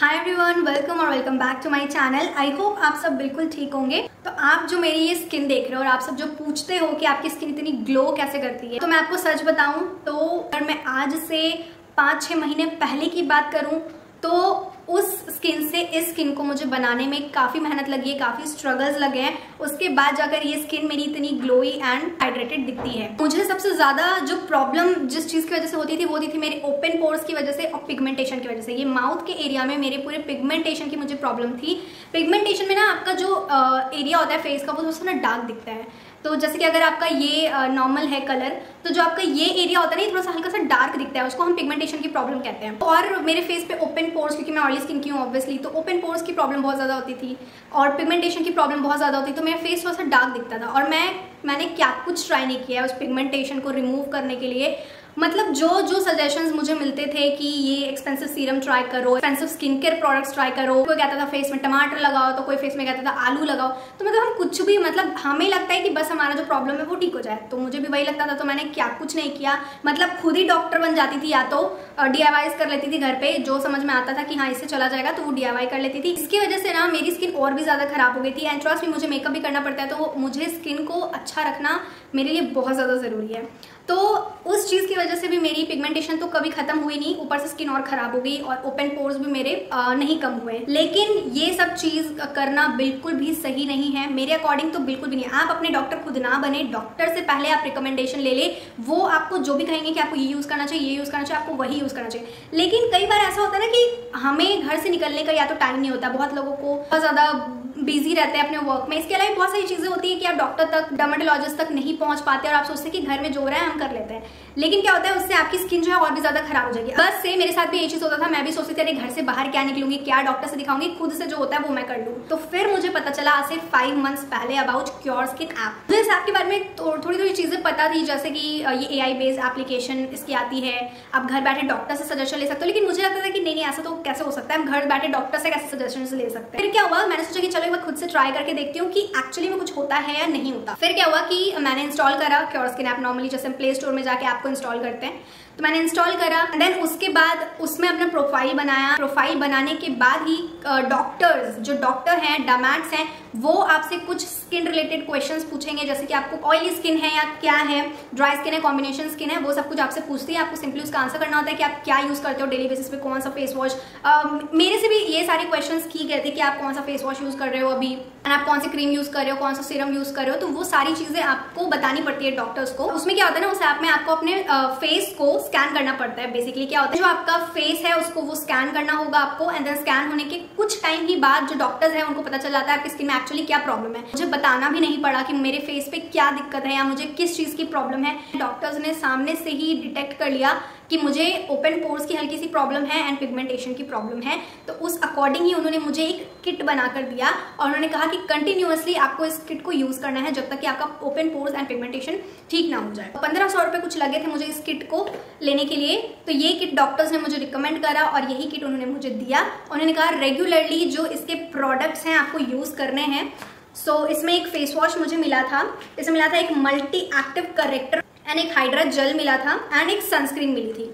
हाय everyone, welcome और welcome back to my channel. I hope आप सब बिल्कुल ठीक होंगे। तो आप जो मेरी ये स्किन देख रहे हो और आप सब जो पूछते हो कि आपकी स्किन इतनी ग्लो कैसे करती है, तो मैं आपको सच बताऊं तो अगर मैं आज से 5-6 महीने पहले की बात करूं तो उस स्किन से इस स्किन को मुझे बनाने में काफ़ी मेहनत लगी है, काफ़ी स्ट्रगल्स लगे हैं। उसके बाद जाकर ये स्किन मेरी इतनी ग्लोई एंड हाइड्रेटेड दिखती है। मुझे सबसे ज़्यादा जो प्रॉब्लम जिस चीज़ की वजह से होती थी वो होती थी मेरे ओपन पोर्स की वजह से और पिगमेंटेशन की वजह से। ये माउथ के एरिया में मेरे पूरे पिगमेंटेशन की मुझे प्रॉब्लम थी। पिगमेंटेशन में ना आपका जो एरिया होता है फेस का वो थोड़ा सा डार्क दिखता है। तो जैसे कि अगर आपका ये नॉर्मल है कलर, तो जो आपका ये एरिया होता है ना, ये थोड़ा सा हल्का सा डार्क दिखता है, उसको हम पिगमेंटेशन की प्रॉब्लम कहते हैं। और मेरे फेस पे ओपन पोर्स, क्योंकि मैं ऑयली स्किन की हूँ ऑब्वियसली, तो ओपन पोर्स की प्रॉब्लम बहुत ज़्यादा होती थी और पिगमेंटेशन की प्रॉब्लम बहुत ज़्यादा होती थी। तो मेरा फेस थोड़ा सा डार्क दिखता था और मैंने क्या कुछ ट्राई नहीं किया उस पिगमेंटेशन को रिमूव करने के लिए। मतलब जो सजेशंस मुझे मिलते थे कि ये एक्सपेंसिव सीरम ट्राई करो, expensive skin care products try करो, कोई कहता था फेस में टमाटर लगाओ, तो कोई फेस में कहता था आलू लगाओ। तो मतलब हम कुछ भी, मतलब हमें लगता है कि बस हमारा जो प्रॉब्लम है वो ठीक हो जाए। तो मुझे भी वही लगता था, तो मैंने क्या कुछ नहीं किया। मतलब खुद ही डॉक्टर बन जाती थी, या तो DIYs कर लेती थी घर पे, जो समझ में आता था कि हाँ इससे चला जाएगा तो वो DIY कर लेती थी। इसकी वजह से ना मेरी स्किन और भी ज़्यादा खराब हो गई थी। एंड ट्रस्ट में मुझे मेकअप भी करना पड़ता है, तो मुझे स्किन को अच्छा रखना मेरे लिए बहुत ज़्यादा ज़रूरी है। तो उस चीज़ की वजह से भी मेरी पिगमेंटेशन तो कभी खत्म हुई नहीं, ऊपर से स्किन और खराब हो गई और ओपन पोर्स भी मेरे नहीं कम हुए। लेकिन ये सब चीज़ करना बिल्कुल भी सही नहीं है मेरे अकॉर्डिंग, तो बिल्कुल भी नहीं। आप अपने डॉक्टर खुद ना बने, डॉक्टर से पहले आप रिकमेंडेशन ले ले। वो आपको जो भी कहेंगे कि आपको ये यूज़ करना चाहिए, ये यूज़ करना चाहिए, आपको वही यूज़ करना चाहिए। लेकिन कई बार ऐसा होता है ना कि हमें घर से निकलने का या तो टाइम नहीं होता, बहुत लोगों को बहुत ज़्यादा बिजी रहते हैं अपने वर्क में। इसके अलावा बहुत सारी चीज़ें होती है कि आप डॉक्टर तक, डर्मेटोलॉजिस्ट तक नहीं पहुंच पाते और आप सोचते हैं कि घर में जो हो रहा है हम कर लेते हैं। लेकिन क्या होता है, उससे आपकी स्किन जो है और भी ज़्यादा खराब हो जाएगी। बस से मेरे साथ भी ये चीज़ होता था। मैं भी सोचती थी अरे घर से बाहर क्या निकलूंगी, क्या डॉक्टर से दिखाऊंगी, खुद से जो होता है वो मैं कर लूँ। तो फिर मुझे पता चला आज से 5 मंथ्स पहले अबाउट क्योर स्किन ऐप। मुझे इस ऐप के बारे में थोड़ी थोड़ी चीज़ें पता थी, जैसे कि ये AI बेस्ड एप्लीकेशन इसकी आती है, आप घर बैठे डॉक्टर से सजेशन ले सकते हो। लेकिन मुझे लगता था कि नहीं ऐसा तो कैसे हो सकता है, हम घर बैठे डॉक्टर से कैसे सजेशन ले सकते हैं। फिर क्या हुआ, मैंने सोचा कि चलो एक बार खुद से ट्राई करके देखती हूँ कि एक्चुअली में कुछ होता है या नहीं होता। फिर क्या हुआ कि मैंने इंस्टॉल करा क्योर स्किन ऐप। नॉर्मली जैसे हम प्ले स्टोर में जाके ऐप को इंस्टॉल करते हैं, तो मैंने इंस्टॉल करा। देन उसके बाद उसमें अपना प्रोफाइल बनाया। प्रोफाइल बनाने के बाद ही डॉक्टर्स, जो डॉक्टर हैं, डर्मैट्स हैं, वो आपसे कुछ स्किन रिलेटेड क्वेश्चंस पूछेंगे, जैसे कि आपको ऑयली स्किन है या क्या है, ड्राई स्किन है, कॉम्बिनेशन स्किन है, वो सब कुछ आपसे पूछती है। आपको सिंपली उसका आंसर करना होता है कि आप क्या यूज करते हो डेली बेसिस पे, कौन सा फेस वॉश। मेरे से भी ये सारे क्वेश्चंस की गए थे कि आप कौन सा फेस वॉश यूज कर रहे हो अभी, आप कौन सी क्रीम यूज कर रहे हो, कौन सा सीरम यूज कर रहे हो। तो वो सारी चीजें आपको बतानी पड़ती है डॉक्टर्स को। उसमें क्या होता है ना, उस ऐप में आपको अपने फेस को स्कैन करना पड़ता है। बेसिकली क्या होता है, जो आपका फेस है उसको वो स्कैन करना होगा आपको। एंड देन स्कैन होने के कुछ टाइम ही बाद जो डॉक्टर्स हैं उनको पता चल जाता है आपकी स्किन में एक्चुअली क्या प्रॉब्लम है। मुझे बताना भी नहीं पड़ा कि मेरे फेस पे क्या दिक्कत है या मुझे किस चीज की प्रॉब्लम है। डॉक्टर्स ने सामने से ही डिटेक्ट कर लिया कि मुझे ओपन पोर्स की हल्की सी प्रॉब्लम है एंड पिगमेंटेशन की प्रॉब्लम है। तो उस अकॉर्डिंग ही उन्होंने मुझे एक किट बना कर दिया और उन्होंने कहा कि कंटिन्यूअसली आपको इस किट को यूज करना है जब तक कि आपका ओपन पोर्स एंड पिगमेंटेशन ठीक ना हो जाए। 1500 रुपये कुछ लगे थे मुझे इस किट को लेने के लिए। तो ये किट डॉक्टर्स ने मुझे रिकमेंड करा और यही किट उन्होंने मुझे दिया। उन्होंने कहा रेगुलरली जो इसके प्रोडक्ट्स हैं आपको यूज करने हैं। सो इसमें एक फेस वॉश मुझे मिला था, इसमें मिला था एक मल्टी एक्टिव करेक्टर एंड एक हाइड्रा जेल मिला था एंड एक सनस्क्रीन मिली थी।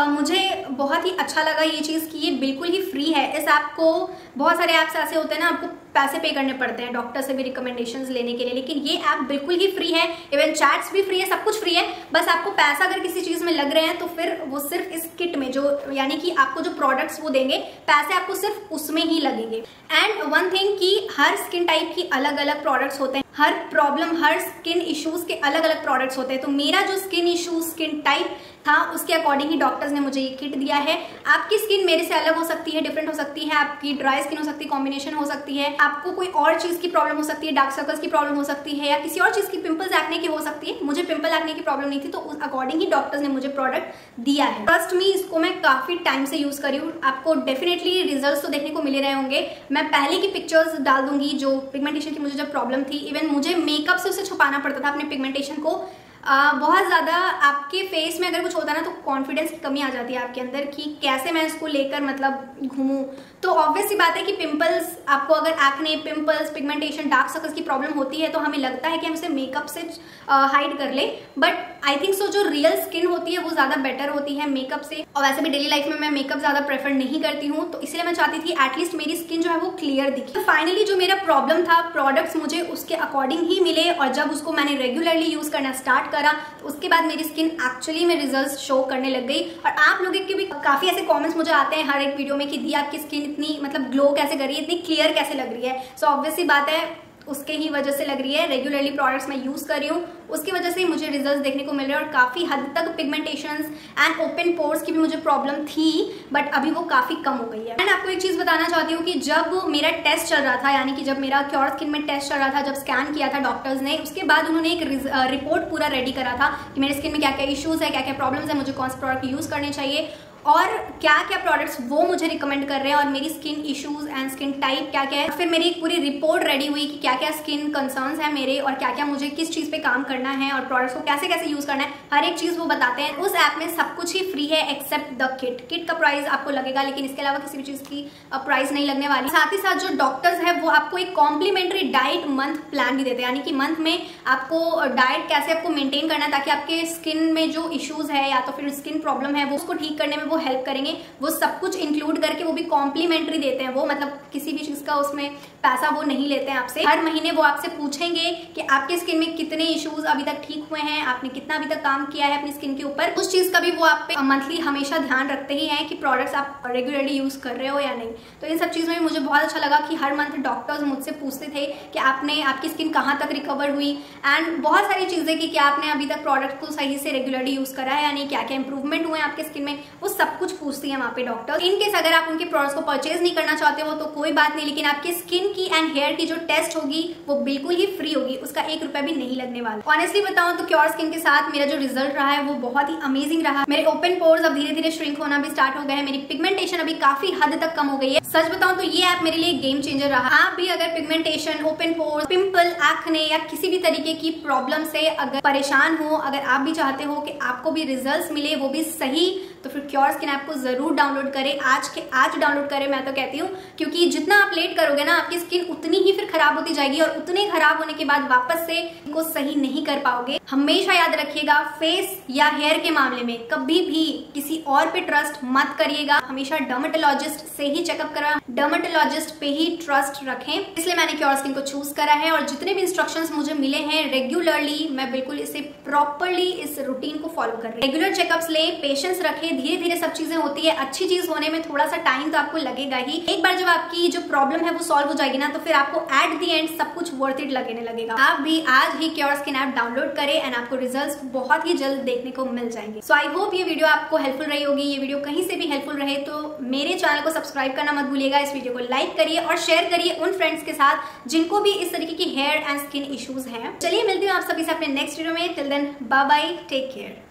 मुझे बहुत ही अच्छा लगा ये चीज़ कि ये बिल्कुल ही फ्री है। इस ऐप को, बहुत सारे ऐप्स ऐसे होते हैं ना, आपको पैसे पे करने पड़ते हैं डॉक्टर से भी रिकमेंडेशंस लेने के लिए, लेकिन ये ऐप बिल्कुल ही फ्री है। इवन चैट्स भी फ्री है, सब कुछ फ्री है। बस आपको पैसा अगर किसी चीज़ में लग रहे हैं तो फिर वो सिर्फ इस किट में, जो यानी कि आपको जो प्रोडक्ट्स वो देंगे, पैसे आपको सिर्फ उसमें ही लगेंगे। एंड वन थिंग कि हर स्किन टाइप की अलग अलग प्रोडक्ट्स होते हैं, हर प्रॉब्लम, हर स्किन इश्यूज के अलग अलग प्रोडक्ट्स होते हैं। तो मेरा जो स्किन इशू, स्किन टाइप था, उसके अकॉर्डिंग ही डॉक्टर्स ने मुझे ये किट दिया है। आपकी स्किन मेरे से अलग हो सकती है, डिफरेंट हो सकती है, आपकी ड्राई स्किन हो सकती है, कॉम्बिनेशन हो सकती है, आपको कोई और चीज की प्रॉब्लम हो सकती है, डार्क सर्कल्स की प्रॉब्लम हो सकती है या किसी और चीज की, पिंपल्स एक्ने की हो सकती है। मुझे पिंपल एक्ने की प्रॉब्लम नहीं थी, तो उस अकॉर्डिंग ही डॉक्टर्स ने मुझे प्रोडक्ट दिया है। ट्रस्ट मी, इसको मैं काफी टाइम से यूज करी हूँ। आपको डेफिनेटली रिजल्ट्स तो देखने को मिले रहे होंगे। मैं पहले की पिक्चर्स डाल दूंगी जो पिगमेंटेशन की मुझे जब प्रॉब्लम थी। इवन मुझे मेकअप से उसे छुपाना पड़ता था अपने पिगमेंटेशन को। बहुत ज़्यादा आपके फेस में अगर कुछ होता है ना तो कॉन्फिडेंस की कमी आ जाती है आपके अंदर कि कैसे मैं इसको लेकर मतलब घूमूं। तो ऑब्वियस सी बात है कि पिंपल्स, आपको अगर acne, pimples, pigmentation, dark circles की प्रॉब्लम होती है तो हमें लगता है कि हम इसे मेकअप से हाइड कर ले, बट आई थिंक सो जो रियल स्किन होती है वो ज़्यादा बेटर होती है मेकअप से। और वैसे भी डेली लाइफ में मैं मेकअप ज़्यादा प्रेफर नहीं करती हूँ, तो इसलिए मैं चाहती थी एटलीस्ट मेरी स्किन जो है वो क्लियर दिखे। तो फाइनली जो मेरा प्रॉब्लम था, प्रोडक्ट्स मुझे उसके अकॉर्डिंग ही मिले, और जब उसको मैंने रेगुलरली यूज करना स्टार्ट करा तो उसके बाद मेरी स्किन एक्चुअली में रिजल्ट्स शो करने लग गई। और आप लोगों के भी काफी ऐसे कमेंट्स मुझे आते हैं हर एक वीडियो में कि दी आपकी स्किन इतनी मतलब ग्लो कैसे कर रही है, इतनी क्लियर कैसे लग रही है। सो ऑब्वियस सी बात है उसके ही वजह से लग रही है। रेगुलरली प्रोडक्ट्स मैं यूज कर रही हूँ, उसकी वजह से ही मुझे रिजल्ट्स देखने को मिल रहे हैं। और काफी हद तक पिगमेंटेशंस एंड ओपन पोर्स की भी मुझे प्रॉब्लम थी, बट अभी वो काफी कम हो गई है। एंड आपको एक चीज बताना चाहती हूँ कि जब मेरा टेस्ट चल रहा था, यानी कि जब मेरा क्योर स्किन में टेस्ट चल रहा था, जब स्कैन किया था डॉक्टर्स ने, उसके बाद उन्होंने एक रिपोर्ट पूरा रेडी करा था कि मेरे स्किन में क्या क्या इश्यूज है, क्या क्या प्रॉब्लम्स है, मुझे कौन से प्रोडक्ट यूज करने चाहिए और क्या क्या प्रोडक्ट्स वो मुझे रिकमेंड कर रहे हैं, और मेरी skin issues and skin type क्या क्या है। फिर मेरी एक पूरी रिपोर्ट रेडी हुई कि क्या क्या स्किन कंसर्न्स है मेरे, और क्या क्या मुझे किस चीज पे काम करना है, और प्रोडक्ट्स को कैसे कैसे यूज करना है, हर एक चीज वो बताते हैं। उस ऐप में सब कुछ ही फ्री है एक्सेप्ट द किट। किट का प्राइस आपको लगेगा, लेकिन इसके अलावा किसी भी चीज की प्राइस नहीं लगने वाली। साथ ही साथ जो डॉक्टर्स है वो आपको एक कॉम्प्लीमेंट्री डाइट मंथ प्लान भी देते हैं, यानी कि मंथ में आपको डाइट कैसे आपको मेंटेन करना है ताकि आपके स्किन में जो इश्यूज है या तो फिर स्किन प्रॉब्लम है वो उसको ठीक करने में वो हेल्प करेंगे। वो सब कुछ इंक्लूड करके वो भी कॉम्प्लीमेंट्री देते हैं। वो मतलब किसी भी चीज का उसमें पैसा वो नहीं लेते हैं आपसे। हर महीने वो आपसे पूछेंगे कि आपके स्किन में कितने इश्यूज अभी तक ठीक हुए हैं, आपने कितना अभी तक काम किया है अपनी स्किन के ऊपर। उस चीज का भी वो आप पे मंथली हमेशा ध्यान रखते ही हैं कि प्रोडक्ट्स आप रेगुलरली यूज कर रहे हो या नहीं। तो इन सब चीजों में मुझे बहुत अच्छा लगा कि हर मंथ डॉक्टर्स मुझसे पूछते थे कि आपकी स्किन कहाँ तक रिकवर हुई, एंड बहुत सारी चीजें कि क्या आपने अभी तक प्रोडक्ट को सही से रेगुलरली यूज करा है या नहीं, क्या क्या इंप्रूवमेंट हुए आपके स्किन में, वो सब कुछ पूछती है वहाँ पे डॉक्टर। इन केस अगर आप उनके प्रोडक्ट्स को परचेज नहीं करना चाहते हो तो कोई बात नहीं, लेकिन आपकी स्किन की एंड हेयर की जो टेस्ट होगी वो बिल्कुल ही फ्री होगी, उसका 1 रुपया भी नहीं लगने वाला। ऑनेस्टली बताऊं तो क्योर स्किन के साथ मेरा जो रिजल्ट रहा है वो बहुत ही अमेजिंग रहा। मेरे ओपन पोर्स अब धीरे धीरे श्रिंक होना भी स्टार्ट हो गए हैं, मेरी पिगमेंटेशन अभी काफी हद तक कम हो गई है। सच बताऊं तो ये ऐप मेरे लिए गेम चेंजर रहा। आप भी अगर pigmentation, open pores, pimple, acne या किसी भी तरीके की प्रॉब्लम से अगर परेशान हो, अगर आप भी चाहते हो कि आपको भी रिजल्ट्स मिले वो भी सही, तो फिर क्योर स्किन ऐप को जरूर डाउनलोड करें, आज के आज डाउनलोड करें मैं तो कहती हूँ, क्योंकि जितना आप लेट करोगे ना आपकी स्किन उतनी ही फिर खराब होती जाएगी, और उतने खराब होने के बाद वापस से इनको सही नहीं कर पाओगे। हमेशा याद रखिएगा, फेस या हेयर के मामले में कभी भी किसी और पे ट्रस्ट मत करिएगा, हमेशा डर्मेटोलॉजिस्ट से ही चेकअप करा, डर्मेटोलॉजिस्ट पे ही ट्रस्ट रखें। इसलिए मैंने क्योर स्किन को चूज करा है, और जितने भी इंस्ट्रक्शंस मुझे मिले हैं रेगुलरली मैं बिल्कुल इसे प्रॉपरली इस रूटीन को फॉलो कर रही हूँ। रेगुलर चेकअप्स ले, पेशेंस रखें, धीरे धीरे सब चीजें होती है। अच्छी चीज होने में थोड़ा सा टाइम तो आपको लगेगा ही। एक बार जब आपकी जो प्रॉब्लम है वो सॉल्व हो जाएगी ना तो फिर आपको एट द एंड सब कुछ वर्थ इट लगने लगेगा। आप भी आज ही क्योर स्किन ऐप डाउनलोड करें एंड आपको रिजल्ट्स बहुत ही जल्द देखने को मिल जाएंगे। सो आई होप ये वीडियो आपको हेल्पफुल रही होगी। ये वीडियो कहीं से भी हेल्पफुल रहे तो मेरे चैनल को सब्सक्राइब करना मत भूलिएगा। इस वीडियो को लाइक करिए और शेयर करिए उन फ्रेंड्स के साथ जिनको भी इस तरीके की हेयर एंड स्किन इश्यूज हैं। चलिए मिलती हूँ आप सभी से अपने नेक्स्ट वीडियो में। Till then bye bye, take care.